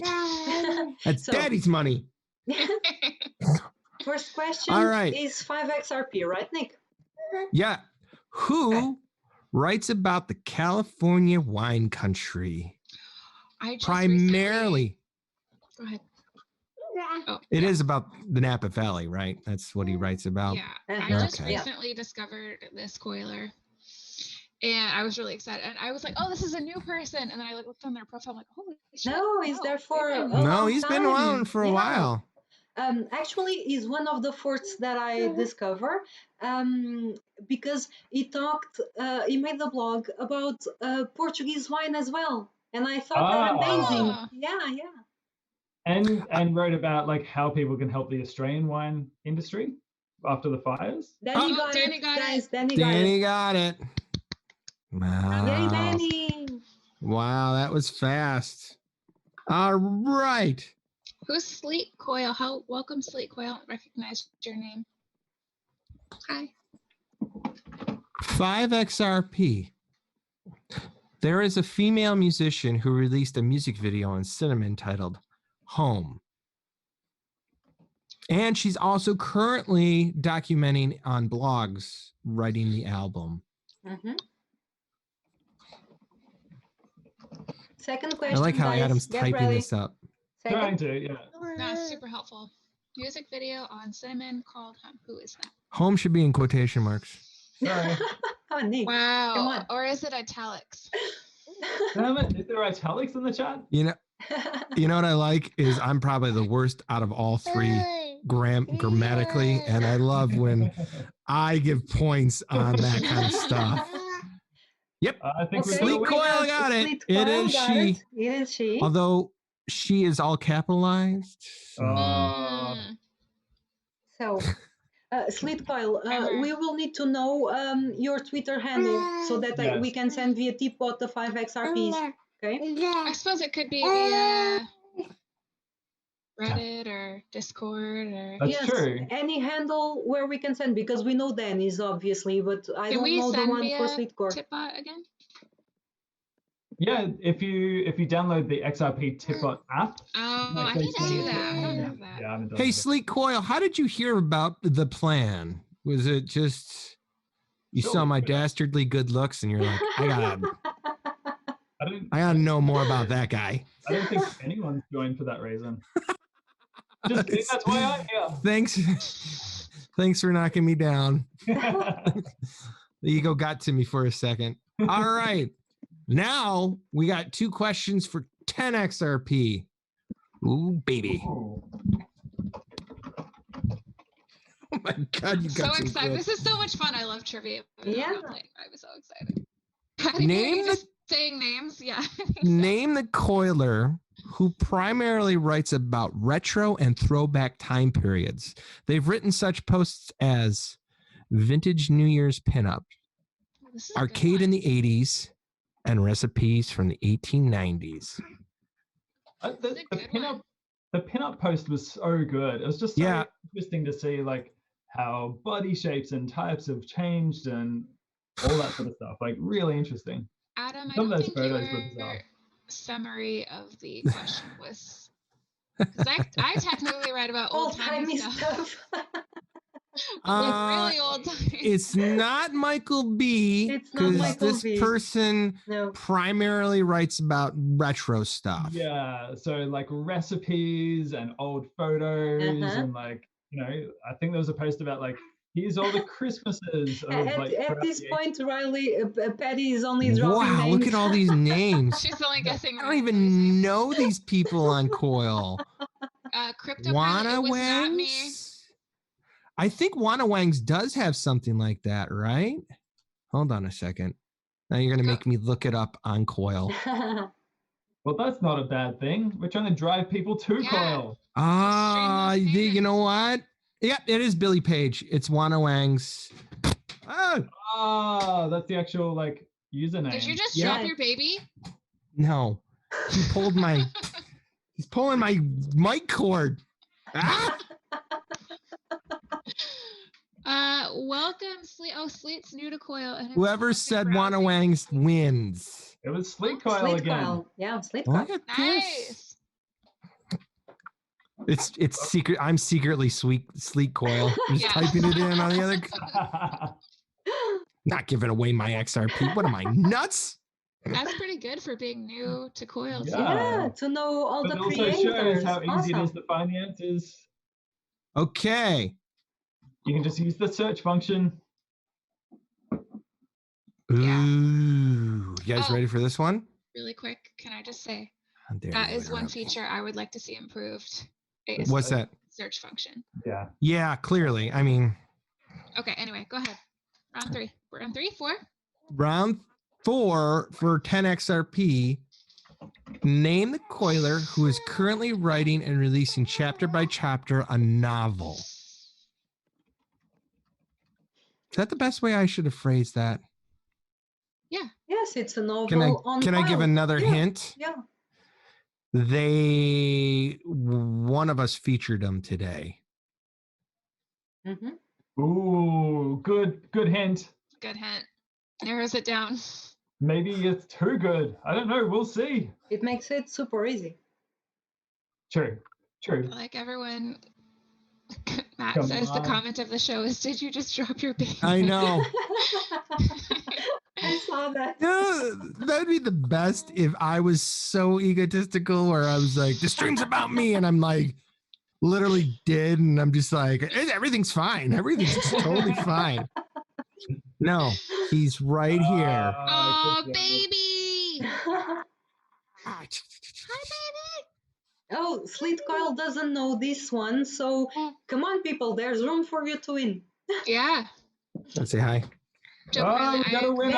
S4: That's Daddy's money.
S2: First question is 5 XRP, right, Nick?
S4: Yeah. Who writes about the California wine country?
S1: I just
S4: primarily.
S1: Go ahead. Oh,
S4: It is about the Napa Valley, right? That's what he writes about.
S1: Yeah.
S2: Uh-huh.
S1: I just
S4: Okay.
S1: recently discovered this coiler. And I was really excited. And I was like, oh, this is a new person. And then I looked on their profile. I'm like, holy shit.
S2: No, he's there for a
S4: No,
S2: long
S4: he's been
S2: time.
S4: around for a while.
S2: Actually, he's one of the fourths that I discover because he made the blog about Portuguese wine as well. And I thought that amazing.
S1: Ah.
S2: Yeah.
S3: And wrote about like how people can help the Australian wine industry after the fires.
S2: Danny got
S1: Danny
S2: it,
S1: got
S2: guys.
S1: it.
S2: Danny
S4: got it. Wow.
S2: Yay, Danny!
S4: Wow, that was fast. All right.
S1: Who's Sleek Coil? Welcome, Sleek Coil. I don't recognize your name. Hi.
S4: 5XRP. There is a female musician who released a music video on Cinnamon titled Home. And she's also currently documenting on blogs, writing the album.
S2: Mm-hmm. Second question.
S4: I like how
S2: guys.
S4: Adam's
S2: Get
S4: typing
S2: ready.
S4: this up.
S3: Trying to, yeah.
S1: That's super helpful. Music video on Cinnamon called Home. Who is that?
S4: Home should be in quotation marks.
S3: Sorry.
S2: Oh, neat. Come
S1: Wow.
S2: on.
S1: Or is it italics?
S3: Damn it, is there italics in the chat?
S4: You know what I like is I'm probably the worst out of all three grammatically, and I love when I give points on that kind of stuff. Yep.
S3: I think
S2: Okay,
S4: Sleek
S3: we
S4: Coil
S3: got
S4: got it.
S2: Sleek
S4: It
S2: Coil
S4: is
S2: got
S4: she.
S2: it. It is she.
S4: Although she is all capitalized. So.
S2: So, Sleet Coil, we will need to know your Twitter handle so that
S3: Yes.
S2: we can send via Teapot the 5XRPs. Okay?
S1: I suppose it could be via Reddit or Discord or.
S3: That's
S2: yes,
S3: true.
S2: any handle where we can send, because we know Danny's obviously, but I
S1: Can
S2: don't
S1: we
S2: know the
S1: send
S2: one for
S1: via
S2: Sleet Core.
S1: Tipbot again?
S3: Yeah, if you download the XRP Tipbot app.
S1: Oh,
S3: like
S1: I need to
S3: they
S1: do
S3: say-
S1: that. I don't have that.
S3: Yeah, I haven't done
S4: Hey,
S3: it.
S4: Sleek Coil, how did you hear about the plan? Was it just you saw my dastardly good looks and you're like, I gotta know more about that guy?
S3: I don't think anyone's joined for that reason. Just kidding, that's why I'm here.
S4: Thanks for knocking me down. The ego got to me for a second. All right. Now we got 2 questions for 10 XRP. Ooh, baby.
S3: Ooh.
S4: Oh my God, you
S1: So
S4: got some
S1: excited.
S4: good-
S1: This is so much fun. I love trivia.
S2: Yeah.
S1: I was so excited. I think
S4: Name
S1: you're
S4: the-
S1: just saying names. Yeah.
S4: Name the coiler who primarily writes about retro and throwback time periods. They've written such posts as Vintage New Year's Pinup,
S1: This is a good
S4: Arcade in
S1: one.
S4: the 80s, and Recipes from the 1890s.
S3: The
S1: good
S3: pinup
S1: one.
S3: the pinup post was so good. It was just so
S4: Yeah.
S3: interesting to see like how body shapes and types have changed and all that sort of stuff. Like really interesting.
S1: Adam, I
S3: Some
S1: don't
S3: of those
S1: think
S3: photos were
S1: your
S3: bizarre.
S1: summary of the question was. Because I technically write about
S2: Old
S1: old timey
S2: timey
S1: stuff.
S2: stuff.
S1: Like really old timey.
S4: It's not Michael B.
S2: It's not
S4: because
S2: Michael
S4: this
S2: B.
S4: person
S2: No.
S4: primarily writes about retro stuff.
S3: Yeah, so like recipes and old photos
S2: Uh-huh.
S3: and like, you know, I think there was a post about like here's all the Christmases of like
S2: At
S3: throughout
S2: this
S3: the
S2: point, Riley, Patty is only dropping
S4: Wow,
S2: names.
S4: look at all these names.
S1: She's only guessing.
S4: I don't even know these people on Coil.
S1: Crypto
S4: Wana
S1: Pilot, it was not me.
S4: Wangs? I think Wana Wangs does have something like that, right? Hold on a second. Now you're going to make me look it up on Coil.
S3: Well, that's not a bad thing. We're trying to drive people to
S1: Yeah.
S3: Coil.
S1: those
S4: You know
S1: payments.
S4: what? Yep, it is Billy Page. It's Wana Wangs. Oh,
S3: Ah, that's the actual like username.
S1: Did you just
S4: Yeah.
S1: drop your baby?
S4: no. He pulled my, he's pulling my mic cord. Ah!
S1: Welcome, Sleet. Oh, Sleet's new to Coil. And
S4: Whoever said Wana Wangs wins.
S3: It was Sleek Coil
S2: Sleet
S3: again.
S2: Coil. Yeah, Sleet Coil.
S4: Look at this.
S1: Nice.
S4: It's secret. I'm secretly Sleek Coil. I'm just
S1: Yeah.
S4: typing it in on the other. Not giving away my XRP. What am I, nuts?
S1: That's pretty good for being new to Coil.
S2: Yeah, to know all
S3: But
S2: the
S3: it also
S2: creators.
S3: shows how easy
S2: Awesome.
S3: it is to find the answers.
S4: Okay.
S3: You can just use the search function.
S1: Yeah.
S4: Ooh, you guys ready for this one?
S1: Really quick, can I just say
S4: There
S1: that
S4: you
S1: is one
S4: interrupt.
S1: feature I would like to see improved.
S4: What's that?
S1: Search function.
S3: Yeah.
S4: Yeah, clearly. I mean.
S1: Okay, anyway, go ahead. Round 3. We're on 3, 4.
S4: Round 4 for 10XRP. Name the coiler who is currently writing and releasing chapter by chapter a novel. Is that the best way I should have phrased that?
S1: Yeah.
S2: Yes, it's a novel on
S4: Can I give another hint?
S2: Yeah.
S4: One of us featured them today.
S2: Mm-hmm.
S3: Ooh, good hint.
S1: Good hint. Narrows it down.
S3: Maybe it's too good. I don't know. We'll see.
S2: It makes it super easy.
S3: True.
S1: Like everyone, Matt says the comment of the show is, "Did you just drop your baby?"
S4: I know.
S2: I saw that.
S4: No, that'd be the best if I was so egotistical where I was like, the stream's about me, and I'm like, literally dead, and I'm just like, everything's fine. Everything's totally fine. No, he's right here.
S1: Oh, baby!
S2: Hi, baby! Oh, Sleet Coil doesn't know this one, so come on, people, there's room for you to win.
S1: Yeah.
S4: Let's say hi.
S3: We got a winner.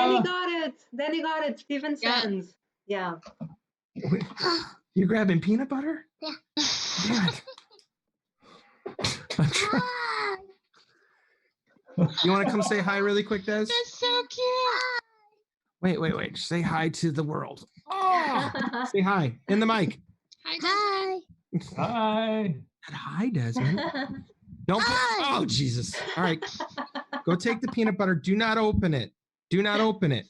S2: Danny got it. Steven Sands. Yeah.
S4: Wait, you grabbing peanut butter?
S5: Yeah.
S4: Damn it. I'm trying. You want to come say hi really quick, Des?
S1: That's so cute.
S4: Wait. Say hi to the world. Oh, say hi in the mic.
S1: Hi.
S3: Hi.
S4: Hi, Desmond. Don't. Oh, Jesus. All right. Go take the peanut butter. Do not open it. Do not open it.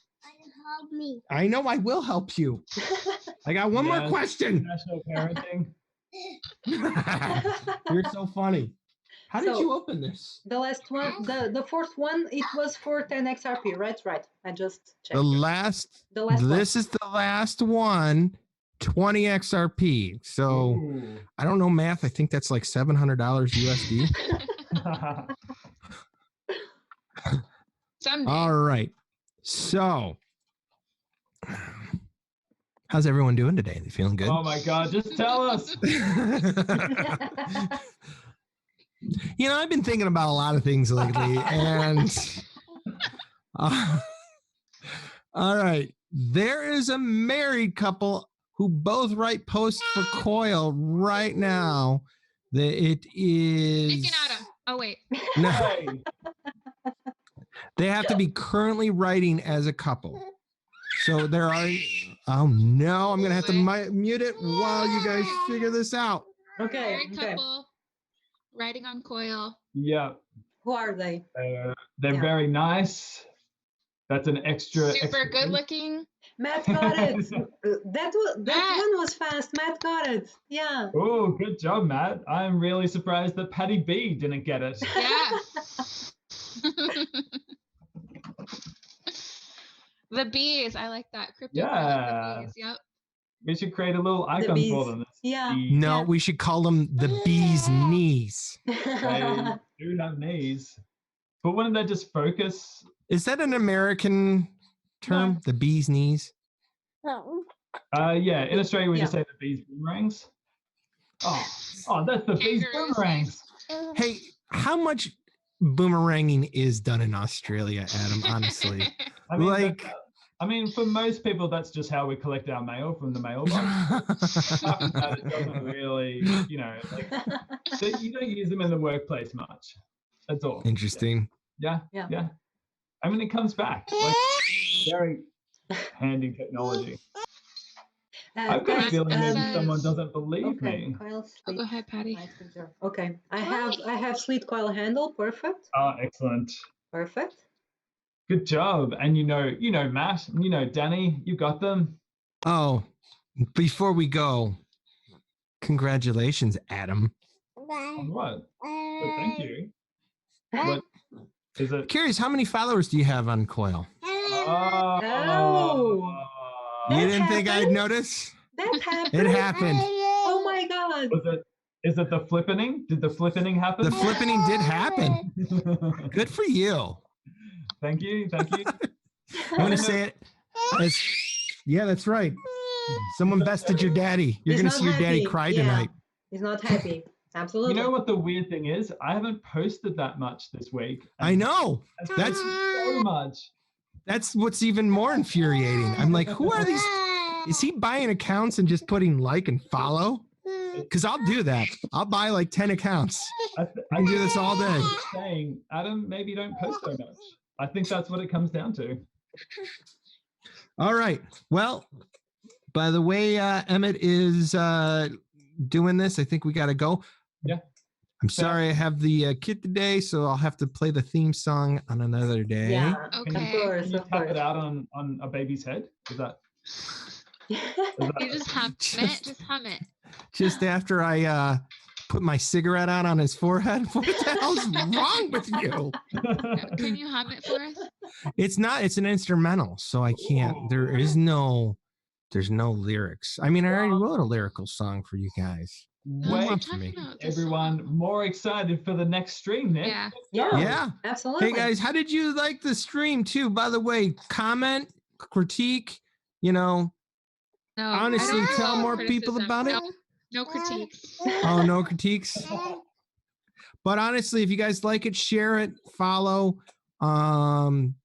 S5: Help me.
S4: I know I will help you. I got one more question.
S3: National parenting.
S4: You're so funny. How did you open this?
S2: The last one, the fourth one, it was for 10 XRP, right? Right. I just checked.
S4: The last
S2: this
S4: is the last one, 20 XRP. So
S3: Ooh.
S4: I don't know math. I think that's like $700 USD.
S1: Someday.
S4: All right. So how's everyone doing today? They feeling good?
S3: Oh my God, just tell us.
S4: You know, I've been thinking about a lot of things lately, and all right, there is a married couple who both write posts for Coil right now. It is
S1: Nick and Adam. Oh wait.
S4: No, they have to be currently writing as a couple. So there are. Oh no, I'm gonna have to mute it while you guys figure this out.
S2: Okay.
S1: Married couple. Writing on Coil.
S3: Yeah.
S2: Who are they?
S3: They're very nice. That's an extra.
S1: Super good looking.
S2: Matt got it. that one was fast. Matt got it. Yeah.
S3: Oh, good job, Matt. I'm really surprised that Patty B didn't get it.
S1: Yeah. The bees. I like that. Crypto.
S3: Yeah.
S1: Bees. Yep.
S3: We should create a little icon for them.
S2: Yeah.
S4: No, we should call them the bee's knees.
S3: They do have knees. But wouldn't that just focus?
S4: Is that an American term? No. The bee's knees?
S3: Yeah. In Australia, we just say the bee's boomerangs. Oh, that's the bee's boomerangs.
S4: Hey, how much boomeranging is done in Australia, Adam? Honestly,
S3: I mean, for most people, that's just how we collect our mail from the mailbox. After that, it doesn't really, you don't use them in the workplace much. That's all.
S4: Interesting.
S3: Yeah. I mean, it comes back. Like, very handy technology. I've got a feeling that someone doesn't believe me.
S1: Go ahead, Patty.
S2: Okay, I have Sleet Coil handle. Perfect.
S3: Oh, excellent.
S2: Perfect.
S3: Good job. And you know Matt, and you know Danny, you got them.
S4: Oh, before we go, congratulations, Adam.
S3: On what? Well, thank you. What is it?
S4: Curious, how many followers do you have on Coil? You didn't think I'd notice?
S2: That happened.
S4: It happened.
S2: Oh my God.
S3: Is it the flippening? Did the flippening happen?
S4: The flippening did happen. Good for you.
S3: Thank you.
S4: I'm going to say it. Yeah, that's right. Someone bested your daddy. You're going to see your daddy cry tonight.
S2: He's not happy. Absolutely.
S3: You know what the weird thing is? I haven't posted that much this week.
S4: I know. That's
S3: so much.
S4: That's what's even more infuriating. I'm like, who are these? Is he buying accounts and just putting like and follow? Because I'll do that. I'll buy like 10 accounts. I can do this all day.
S3: Saying, Adam, maybe don't post so much. I think that's what it comes down to.
S4: All right. Well, by the way, Emmett is doing this. I think we got to go.
S3: Yeah.
S4: I'm sorry I have the kid today, so I'll have to play the theme song on another day.
S2: Yeah,
S1: okay.
S2: Of course.
S3: Tap it out on a baby's head? Is that
S1: You just hum it. Just hum it.
S4: Just after I put my cigarette out on his forehead. What the hell's wrong with you?
S1: Can you hum it for us?
S4: It's an instrumental, so I can't. There's no lyrics. I mean, I already wrote a lyrical song for you guys.
S3: Wait, everyone more excited for the next stream, Nick.
S2: Yeah, absolutely.
S4: Hey guys, how did you like the stream too? By the way, comment, critique, honestly, tell more people about it.
S1: No critiques.
S4: Oh, no critiques. But honestly, if you guys like it, share it, follow.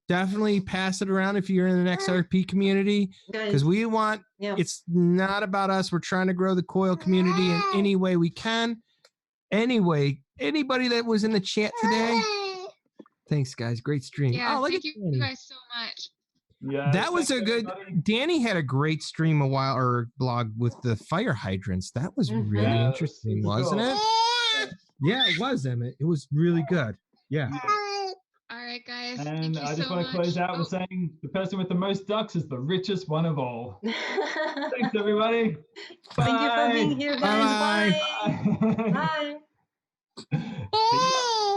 S4: Definitely pass it around if you're in the XRP community, because we want. It's not about us. We're trying to grow the Coil community in any way we can. Anyway, anybody that was in the chat today, thanks guys. Great stream.
S1: Yeah, thank you guys so much.
S3: Yeah,
S4: that was a good. Danny had a great stream blog with the fire hydrants. That was really interesting, wasn't it? Yeah, it was, Emmett. It was really good. Yeah.
S1: All right, guys.
S3: And I just want to close out with saying the person with the most ducks is the richest one of all. Thanks, everybody. Bye.
S2: Thank you for being here, guys.
S4: Bye.
S2: Bye.